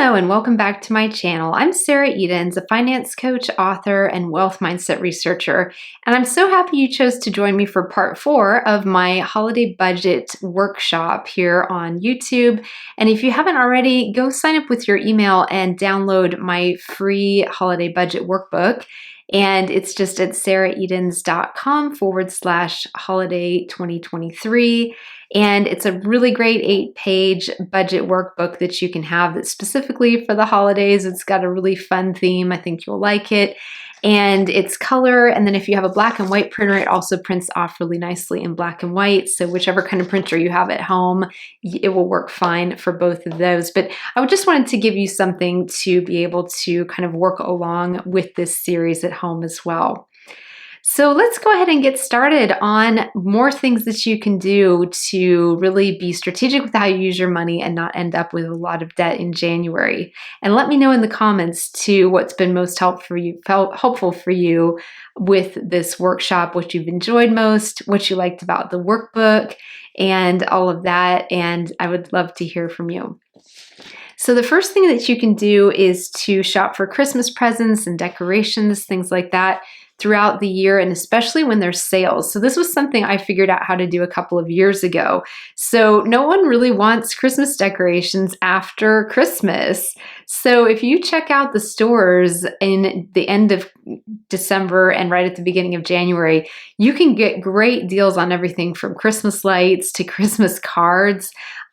Hello and welcome back to my channel. I'm Sarah Edens, a finance coach, author, and wealth mindset researcher, and I'm so happy you chose to join me for part 4 of my holiday budget workshop here on YouTube. And if you haven't already, go sign up with your email and download my free holiday budget workbook. And it's just at sarahedens.com/holiday 2023. And it's a really great 8-page budget workbook that you can have that's specifically for the holidays. It's got a really fun theme. I think you'll like it. And it's color. And then if you have a black and white printer, it also prints off really nicely in black and white. So whichever kind of printer you have at home, it will work fine for both of those. But I just wanted to give you something to be able to kind of work along with this series at home as well. So let's go ahead and get started on more things that you can do to really be strategic with how you use your money and not end up with a lot of debt in January. And let me know in the comments too what's been most helpful for you with this workshop, what you've enjoyed most, what you liked about the workbook, and all of that. And I would love to hear from you. So the first thing that you can do is to shop for Christmas presents and decorations, things like that, throughout the year, and especially when there's sales. So this was something I figured out how to do a couple of years ago. So no one really wants Christmas decorations after Christmas. So if you check out the stores in the end of December and right at the beginning of January, you can get great deals on everything from Christmas lights to Christmas cards.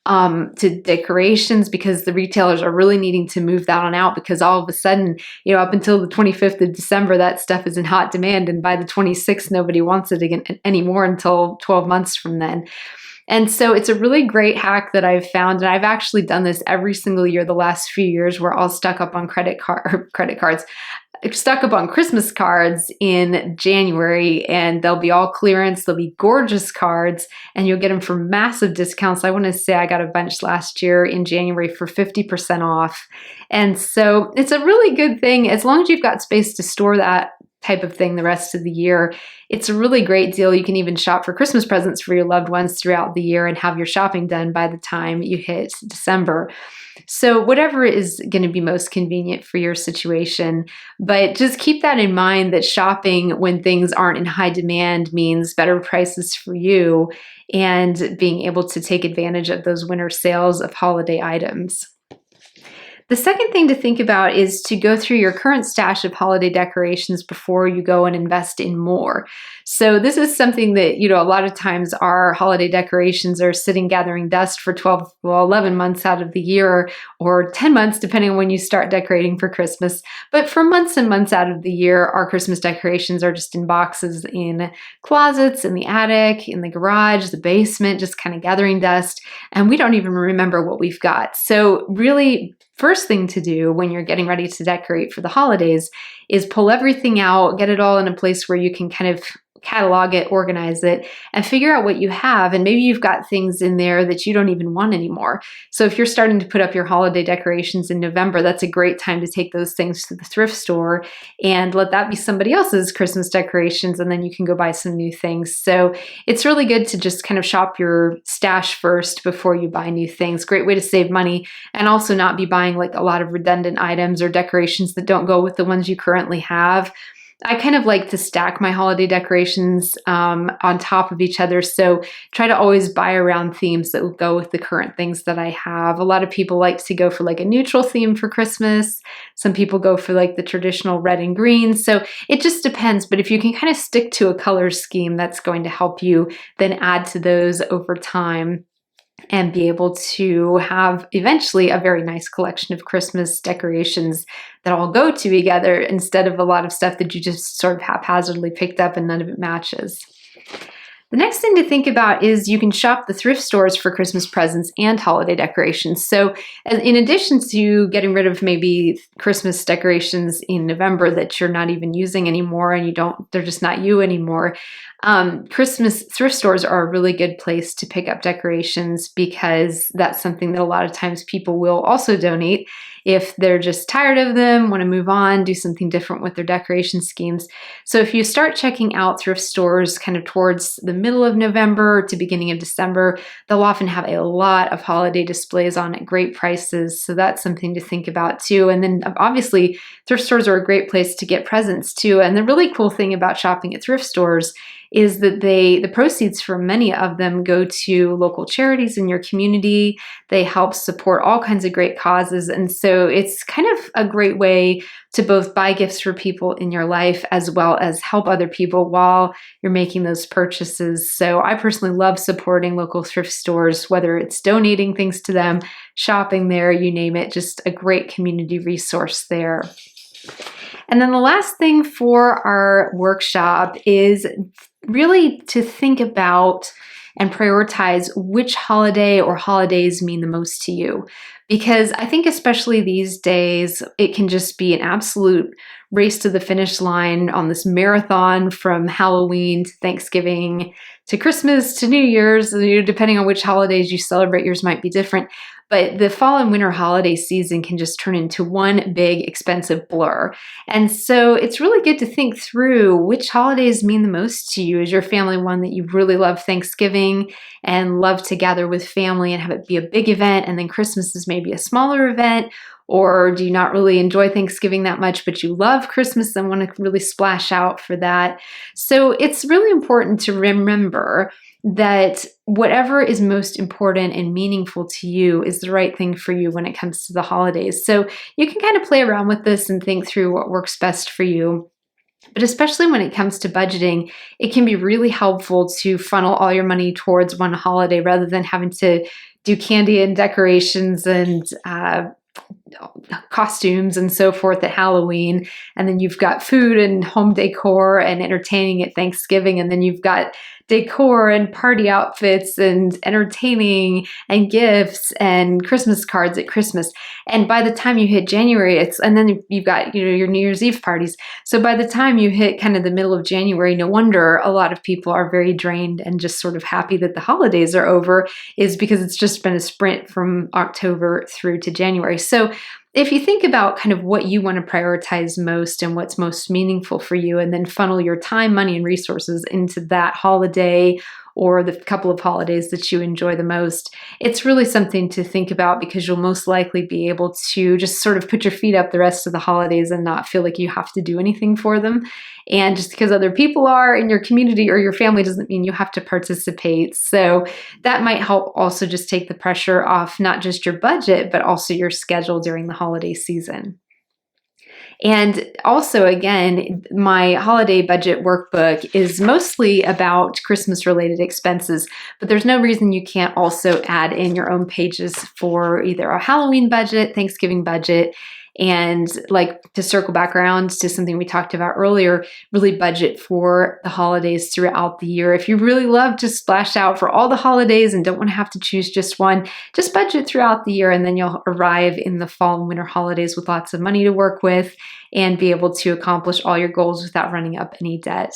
To decorations, because the retailers are really needing to move that on out, because all of a sudden, up until the 25th of December, that stuff is in hot demand. And by the 26th, nobody wants it again anymore until 12 months from then. And so it's a really great hack that I've found. And I've actually done this every single year the last few years. We're all stuck up on stuck up on Christmas cards in January, and they'll be all clearance. They'll be gorgeous cards, and you'll get them for massive discounts. I want to say I got a bunch last year in January for 50% off. And so it's a really good thing. As long as you've got space to store that type of thing the rest of the year, it's a really great deal. You can even shop for Christmas presents for your loved ones throughout the year and have your shopping done by the time you hit December. So whatever is going to be most convenient for your situation, but just keep that in mind, that shopping when things aren't in high demand means better prices for you and being able to take advantage of those winter sales of holiday items. The second thing to think about is to go through your current stash of holiday decorations before you go and invest in more. So this is something that, a lot of times our holiday decorations are sitting gathering dust for 11 months out of the year, or 10 months, depending on when you start decorating for Christmas. But for months and months out of the year, our Christmas decorations are just in boxes in closets, in the attic, in the garage, the basement, just kind of gathering dust. And we don't even remember what we've got. So really, first thing to do when you're getting ready to decorate for the holidays is pull everything out, get it all in a place where you can kind of catalog it, organize it, and figure out what you have. And maybe you've got things in there that you don't even want anymore. So if you're starting to put up your holiday decorations in November, that's a great time to take those things to the thrift store and let that be somebody else's Christmas decorations, and then you can go buy some new things. So it's really good to just kind of shop your stash first before you buy new things. Great way to save money and also not be buying like a lot of redundant items or decorations that don't go with the ones you currently have. I kind of like to stack my holiday decorations on top of each other. So try to always buy around themes that will go with the current things that I have. A lot of people like to go for like a neutral theme for Christmas. Some people go for like the traditional red and green. So it just depends. But if you can kind of stick to a color scheme, that's going to help you then add to those over time and be able to have eventually a very nice collection of Christmas decorations that all go together, instead of a lot of stuff that you just sort of haphazardly picked up and none of it matches. The next thing to think about is you can shop the thrift stores for Christmas presents and holiday decorations. So in addition to getting rid of maybe Christmas decorations in November that you're not even using anymore and they're just not you anymore, Christmas thrift stores are a really good place to pick up decorations, because that's something that a lot of times people will also donate if they're just tired of them, want to move on, do something different with their decoration schemes. So if you start checking out thrift stores kind of towards the middle of November to beginning of December, they'll often have a lot of holiday displays on at great prices. So that's something to think about too. And then obviously thrift stores are a great place to get presents too. And the really cool thing about shopping at thrift stores is that the proceeds from many of them go to local charities in your community. They help support all kinds of great causes. And so it's kind of a great way to both buy gifts for people in your life as well as help other people while you're making those purchases. So I personally love supporting local thrift stores, whether it's donating things to them, shopping there, you name it, just a great community resource there. And then the last thing for our workshop is really to think about and prioritize which holiday or holidays mean the most to you. Because I think especially these days, it can just be an absolute race to the finish line on this marathon from Halloween to Thanksgiving to Christmas to New Year's. Depending on which holidays you celebrate, yours might be different. But the fall and winter holiday season can just turn into one big expensive blur. And so it's really good to think through which holidays mean the most to you. Is your family one that you really love Thanksgiving and love to gather with family and have it be a big event, and then Christmas is maybe a smaller event? Or do you not really enjoy Thanksgiving that much, but you love Christmas and want to really splash out for that? So it's really important to remember that whatever is most important and meaningful to you is the right thing for you when it comes to the holidays. So you can kind of play around with this and think through what works best for you. But especially when it comes to budgeting, it can be really helpful to funnel all your money towards one holiday rather than having to do candy and decorations and costumes and so forth at Halloween. And then you've got food and home decor and entertaining at Thanksgiving. And then you've got decor and party outfits and entertaining and gifts and Christmas cards at Christmas. And by the time you hit January, and then you've got, your New Year's Eve parties. So by the time you hit kind of the middle of January, no wonder a lot of people are very drained and just sort of happy that the holidays are over, is because it's just been a sprint from October through to January. So if you think about kind of what you want to prioritize most and what's most meaningful for you, and then funnel your time, money, and resources into that holiday or the couple of holidays that you enjoy the most, it's really something to think about, because you'll most likely be able to just sort of put your feet up the rest of the holidays and not feel like you have to do anything for them. And just because other people are in your community or your family doesn't mean you have to participate. So that might help also just take the pressure off not just your budget, but also your schedule during the holiday season. And also, again, my holiday budget workbook is mostly about Christmas-related expenses, but there's no reason you can't also add in your own pages for either a Halloween budget, Thanksgiving budget, and like to circle back around to something we talked about earlier, really budget for the holidays throughout the year. If you really love to splash out for all the holidays and don't want to have to choose just one, just budget throughout the year, and then you'll arrive in the fall and winter holidays with lots of money to work with and be able to accomplish all your goals without running up any debt.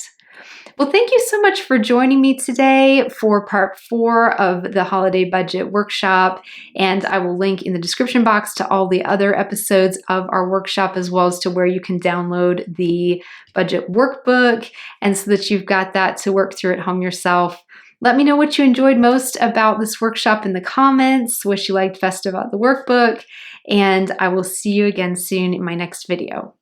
Well, thank you so much for joining me today for part 4 of the holiday budget workshop. And I will link in the description box to all the other episodes of our workshop, as well as to where you can download the budget workbook, and so that you've got that to work through at home yourself. Let me know what you enjoyed most about this workshop in the comments, what you liked best about the workbook, and I will see you again soon in my next video.